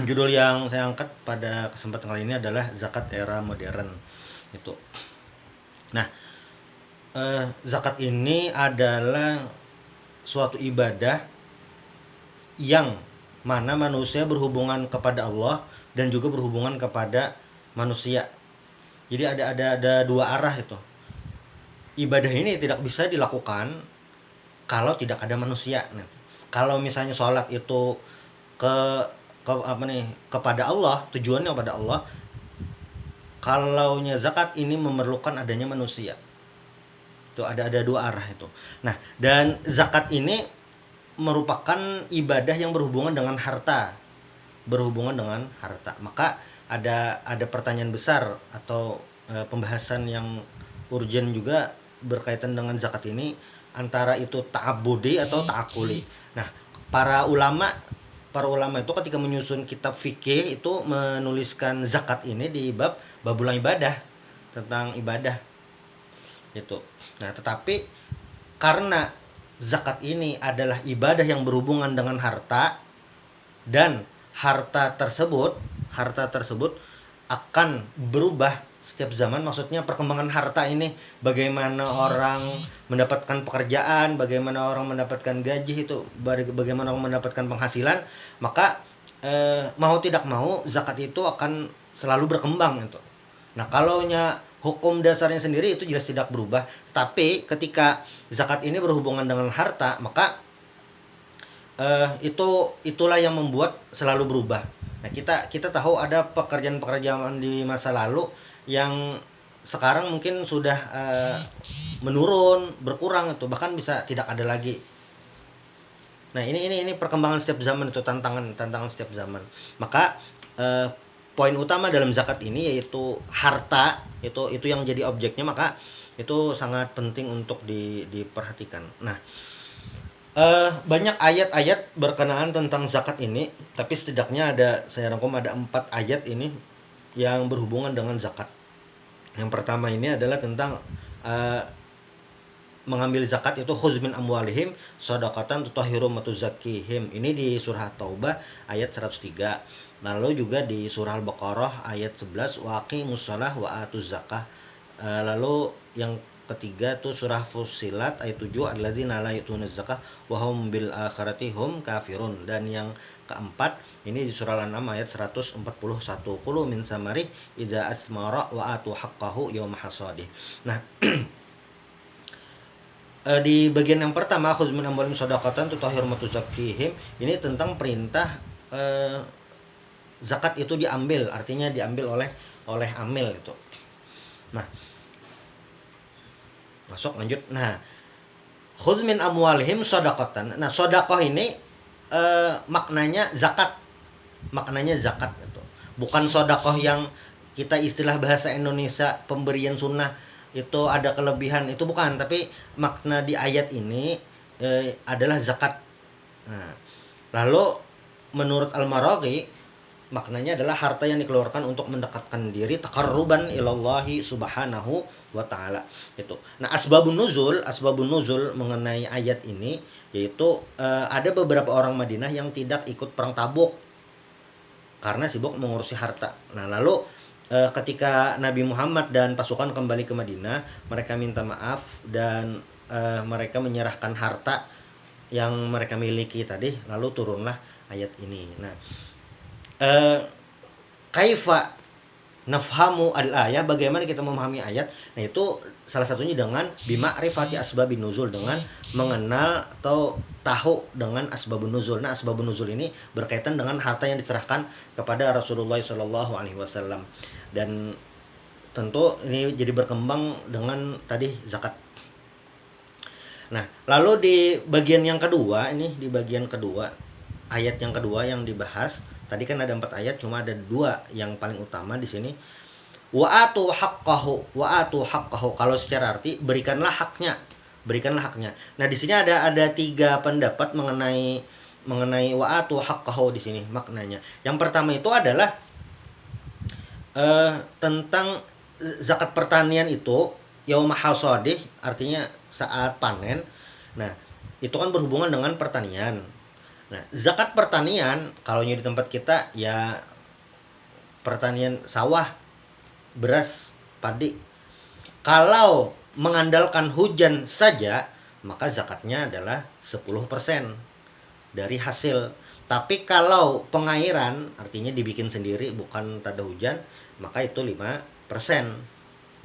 Judul yang saya angkat pada kesempatan kali ini adalah zakat era modern. Itu. Nah, zakat ini adalah suatu ibadah yang mana manusia berhubungan kepada Allah dan juga berhubungan kepada manusia. Jadi ada dua arah itu. Ibadah ini tidak bisa dilakukan kalau tidak ada manusia. Nah, kalau misalnya sholat itu ke kepada Allah, tujuannya kepada Allah. Kalaunya zakat ini memerlukan adanya manusia. Itu ada dua arah itu. Nah, dan zakat ini merupakan ibadah yang berhubungan dengan harta. Berhubungan dengan harta. Maka ada pertanyaan besar atau pembahasan yang urgent juga berkaitan dengan zakat ini, antara itu ta'abbudi atau ta'akuli. Nah, para ulama para ulama itu ketika menyusun kitab fikih itu menuliskan zakat ini di babul ibadah, tentang ibadah itu. Nah, tetapi karena zakat ini adalah ibadah yang berhubungan dengan harta, dan harta tersebut akan berubah setiap zaman. Maksudnya perkembangan harta ini, bagaimana orang mendapatkan pekerjaan, bagaimana orang mendapatkan gaji, itu bagaimana orang mendapatkan penghasilan. Maka mau tidak mau zakat itu akan selalu berkembang itu. Nah, kalaunya hukum dasarnya sendiri itu jelas tidak berubah, tapi ketika zakat ini berhubungan dengan harta, maka itulah yang membuat selalu berubah. Nah, kita tahu ada pekerjaan-pekerjaan di masa lalu yang sekarang mungkin sudah menurun, berkurang, itu bahkan bisa tidak ada lagi. Nah, ini perkembangan setiap zaman itu, tantangan setiap zaman. Maka poin utama dalam zakat ini yaitu harta, itu yang jadi objeknya. Maka itu sangat penting untuk diperhatikan. Nah, banyak ayat-ayat berkenaan tentang zakat ini, tapi setidaknya saya rangkum ada 4 ayat ini yang berhubungan dengan zakat. Yang pertama ini adalah tentang mengambil zakat, itu khudz min amwalihim shadaqatan tutahhirum wa tuzakkihim. Ini di surah Taubah ayat 103. Lalu juga di surah Al-Baqarah ayat 11, wa aqimus shalah wa atuz zakah. Lalu yang ketiga tuh surah Fussilat ayat 7, alladzina la yu'tunaz zakah wa hum bil akhirati hum kafirun. Dan yang keempat ini di surah Al-An'am ayat 141, qulu min samari idza asmara wa atu haqqahu yawma hasadih. Nah, di bagian yang pertama khudz min amwalihim shadaqatan tutahhirum wa tuzakkihim, ini tentang perintah zakat itu diambil, artinya diambil oleh amil itu. Nah, masuk lanjut. Nah, khudz min amwalihim shadaqatan. Nah, sedekah ini maknanya zakat. Maknanya zakat itu. Bukan sedekah yang kita istilah bahasa Indonesia pemberian sunnah itu ada kelebihan, itu bukan, tapi makna di ayat ini adalah zakat. Nah, lalu menurut Al-Maraghi maknanya adalah harta yang dikeluarkan untuk mendekatkan diri taqarruban ilallahi subhanahu wa ta'ala itu. Nah, asbabun nuzul mengenai ayat ini yaitu ada beberapa orang Madinah yang tidak ikut perang Tabuk karena sibuk mengurusi harta. Nah, lalu ketika Nabi Muhammad dan pasukan kembali ke Madinah, mereka minta maaf dan mereka menyerahkan harta yang mereka miliki tadi, lalu turunlah ayat ini. Nah, kaifa nafhamu al-ayah, bagaimana kita memahami ayat. Nah, itu salah satunya dengan bima'rifati asbabin nuzul, dengan mengenal atau tahu dengan asbabun nuzul. Nah, asbabun nuzul ini berkaitan dengan harta yang diserahkan kepada Rasulullah SAW. Dan tentu ini jadi berkembang dengan tadi zakat. Nah, lalu di bagian yang kedua, ayat yang kedua yang dibahas. Tadi kan ada 4 ayat, cuma ada 2 yang paling utama di sini. Wa atu haqqahu. Kalau secara arti berikanlah haknya. Nah, di sini ada 3 pendapat mengenai wa atu haqqahu di sini maknanya. Yang pertama itu adalah tentang zakat pertanian itu yauma hasadih, artinya saat panen. Nah, itu kan berhubungan dengan pertanian. Nah, zakat pertanian kalau di tempat kita ya pertanian sawah, beras, padi. Kalau mengandalkan hujan saja, maka zakatnya adalah 10% dari hasil. Tapi kalau pengairan, artinya dibikin sendiri bukan tada hujan, maka itu 5%.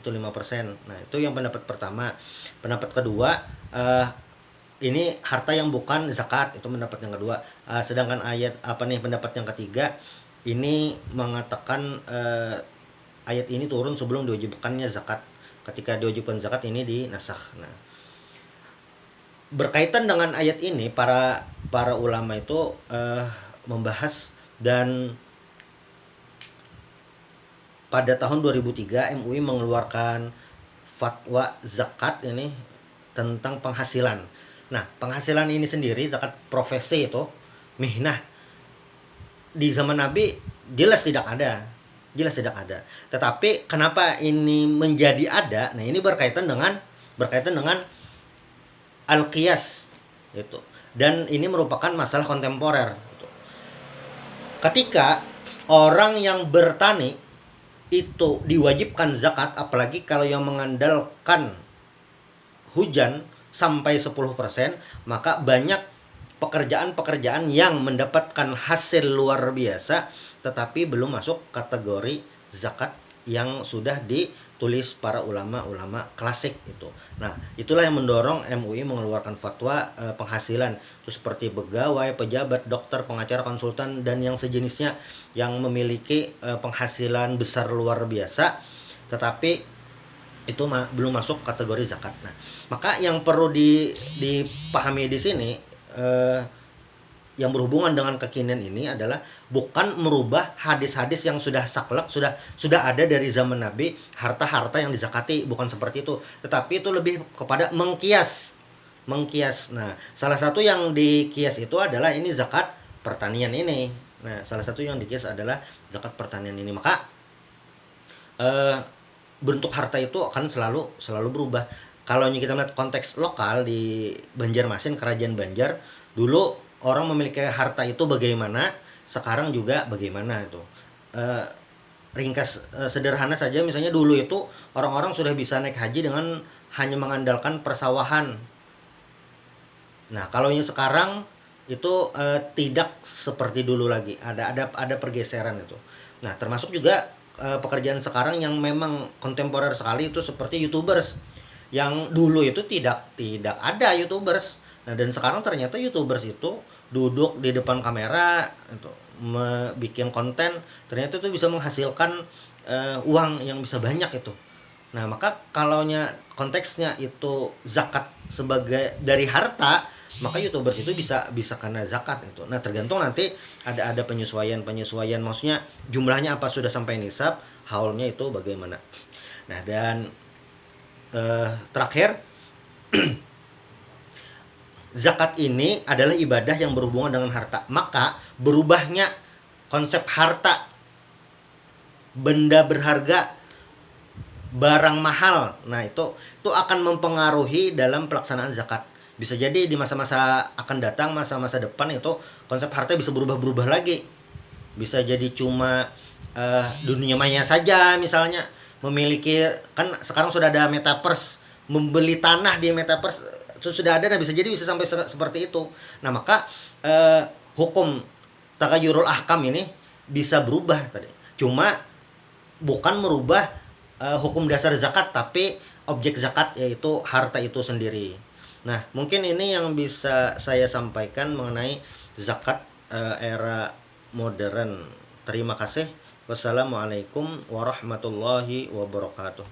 Itu 5%. Nah, itu yang pendapat pertama. Pendapat kedua, ini harta yang bukan zakat, itu pendapat yang kedua. Sedangkan ayat pendapat yang ketiga ini mengatakan ayat ini turun sebelum diwajibkannya zakat. Ketika diwajibkan zakat ini dinasakh. Nah, berkaitan dengan ayat ini para ulama itu membahas, dan pada tahun 2003 MUI mengeluarkan fatwa zakat ini tentang penghasilan. Nah, penghasilan ini sendiri zakat profesi itu mihnah di zaman Nabi jelas tidak ada. Tetapi kenapa ini menjadi ada? Nah, ini berkaitan dengan al-qiyas itu. Dan ini merupakan masalah kontemporer gitu. Ketika orang yang bertani itu diwajibkan zakat, apalagi kalau yang mengandalkan hujan sampai 10%, maka banyak pekerjaan-pekerjaan yang mendapatkan hasil luar biasa tetapi belum masuk kategori zakat yang sudah ditulis para ulama-ulama klasik itu. Nah, itulah yang mendorong MUI mengeluarkan fatwa penghasilan itu seperti pegawai, pejabat, dokter, pengacara, konsultan dan yang sejenisnya yang memiliki penghasilan besar luar biasa tetapi itu belum masuk kategori zakat. Nah, maka yang perlu dipahami di sini yang berhubungan dengan kekinian ini adalah bukan merubah hadis-hadis yang sudah saklek, sudah ada dari zaman Nabi, harta-harta yang dizakati, bukan seperti itu. Tetapi itu lebih kepada mengkias. Nah, salah satu yang dikias itu adalah ini zakat pertanian ini. Nah, salah satu yang dikias adalah zakat pertanian ini. Maka bentuk harta itu akan selalu berubah. Kalau kita melihat konteks lokal di Banjarmasin, Kerajaan Banjar, dulu orang memiliki harta itu bagaimana, sekarang juga bagaimana itu. Ringkas sederhana saja, misalnya dulu itu orang-orang sudah bisa naik haji dengan hanya mengandalkan persawahan. Nah, kalau ini sekarang itu tidak seperti dulu lagi. Ada pergeseran itu. Nah, termasuk juga pekerjaan sekarang yang memang kontemporer sekali itu seperti YouTubers. Yang dulu itu tidak ada YouTubers. Nah, dan sekarang ternyata YouTubers itu duduk di depan kamera itu bikin konten, ternyata itu bisa menghasilkan uang yang bisa banyak itu. Nah, maka kalaunya konteksnya itu zakat sebagai dari harta, maka YouTubers itu bisa kena zakat itu. Nah, tergantung nanti ada penyesuaian, maksudnya jumlahnya apa sudah sampai nisab, haulnya itu bagaimana. Nah, dan terakhir zakat ini adalah ibadah yang berhubungan dengan harta. Maka berubahnya konsep harta, benda berharga, barang mahal, nah itu akan mempengaruhi dalam pelaksanaan zakat. Bisa jadi di masa-masa akan datang, masa-masa depan itu konsep harta bisa berubah lagi. Bisa jadi cuma dunia maya saja, misalnya memiliki, kan sekarang sudah ada metaverse, membeli tanah di metaverse itu sudah ada. Nah, bisa sampai seperti itu. Nah, maka hukum tagayurul ahkam ini bisa berubah tadi. Cuma bukan merubah hukum dasar zakat, tapi objek zakat yaitu harta itu sendiri. Nah, mungkin ini yang bisa saya sampaikan mengenai zakat era modern. Terima kasih. Wassalamualaikum warahmatullahi wabarakatuh.